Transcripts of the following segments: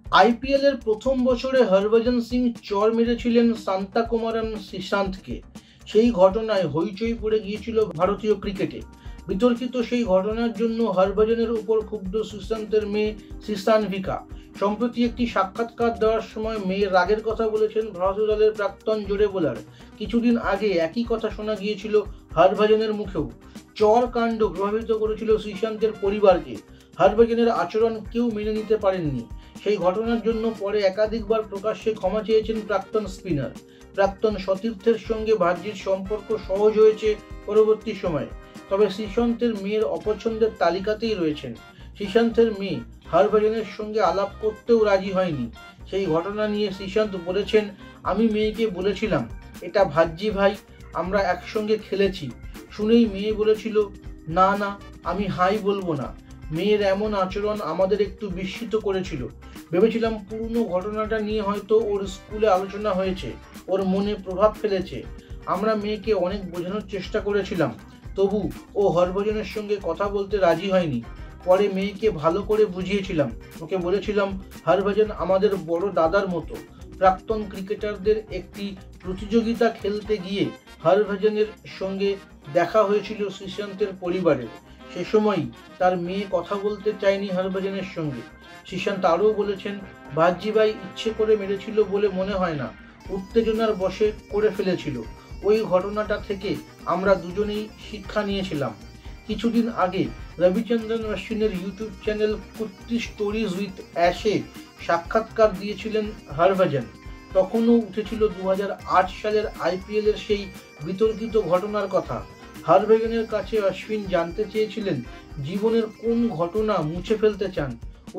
IPL এর প্রথম বছরে হরভজন সিং চর মেরেছিলেন সান্তাকুমারন শ্রীশান্তকে। সেই ঘটনায় হইচই পড়ে গিয়েছিল ভারতীয় ক্রিকেটে। বিতর্কিত সেই ঘটনার জন্য হরভজনের উপর ক্ষুব্ধ শ্রীশান্তের মেয়ে শ্রীশানভিকা। সম্প্রতি একটি সাক্ষাৎকার দেওয়ার সময় মেয়ের রাগের কথা বলেছেন ভারতীয় দলের প্রাক্তন জোড়ে বোলার। কিছুদিন আগে একই কথা শোনা গিয়েছিল হরভজনের মুখেও। চর কাণ্ড প্রভাবিত করেছিল শ্রীশান্তের পরিবারকে। হরভজনের আচরণ কেউ মেনে নিতে পারেননি। সেই ঘটনার জন্য পরে একাধিকবার প্রকাশ্যে ক্ষমা চেয়েছেন প্রাক্তন স্পিনার। প্রাক্তন সতীর্থের সঙ্গে ভার্জির সম্পর্ক সহজ হয়েছে পরবর্তী সময়ে। তবে শ্রীশান্তের মেয়ের অপছন্দের তালিকাতেই রয়েছেন। শ্রীশান্তের মেয়ে হরভজনের সঙ্গে আলাপ করতেও রাজি হয়নি। সেই ঘটনা নিয়ে শ্রীশান্ত বলেছেন, আমি মেয়েকে বলেছিলাম এটা ভার্জি ভাই, আমরা একসঙ্গে খেলেছি। শুনেই মেয়ে বলেছিল না না, আমি হাই বলবো না। মেয়ের এমন আচরণ আমাদের একটু বিস্মিত করেছিল। ভেবেছিলাম পুরনো ঘটনাটা নিয়ে হয়তো ওর স্কুলে আলোচনা হয়েছে, ওর মনে প্রভাব ফেলেছে। আমরা মেয়েকে অনেক বোঝানোর চেষ্টা করেছিলাম, তবু ও হরভজনের সঙ্গে কথা বলতে রাজি হয়নি। পরে মেয়েকে ভালো করে বুঝিয়েছিলাম, ওকে বলেছিলাম হরভজন আমাদের বড় দাদার মতো। প্রাক্তন ক্রিকেটারদের একটি প্রতিযোগিতা খেলতে গিয়ে হরভজনের সঙ্গে দেখা হয়েছিল শ্রীশান্তের পরিবারের। সে সময়ই তার মেয়ে কথা বলতে চায়নি হরভজনের সঙ্গে। শ্রীশান্ত আরও বলেছেন, ভার্জি ভাই ইচ্ছে করে মেরেছিল বলে মনে হয় না, উত্তেজনার বশে করে ফেলেছিল। ওই ঘটনাটা থেকে আমরা দুজনেই শিক্ষা নিয়েছিলাম। কিছুদিন আগে রবিচন্দ্রন অশ্বিনের YouTube channel Kutti stories with অ্যাশে সাক্ষাৎকার দিয়েছিলেন হরভজন। তখনও উঠেছিল 2008 সালের আইপিএল এর সেই বিতর্কিত ঘটনার কথা। হরভজনের কাছে অশ্বিন জানতে চেয়েছিলেন জীবনের কোন ঘটনা মুছে ফেলতে চান।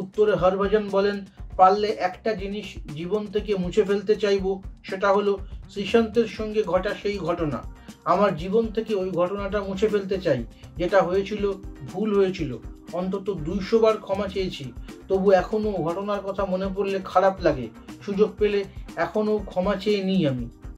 উত্তরে হরভজন বলেন, পারলে একটা জিনিস জীবন থেকে মুছে ফেলতে চাইব, সেটা হলো শ্রীশান্তের সঙ্গে ঘটা সেই ঘটনা। আমার জীবন থেকে ওই ঘটনাটা মুছে ফেলতে চাই। যেটা হয়েছিল ভুল হয়েছিল, অন্তত 200 বার ক্ষমা চেয়েছি, তবু এখনও ঘটনার কথা মনে পড়লে খারাপ লাগে। সুযোগ পেলে এখনও ক্ষমা চেয়ে নিই আমি।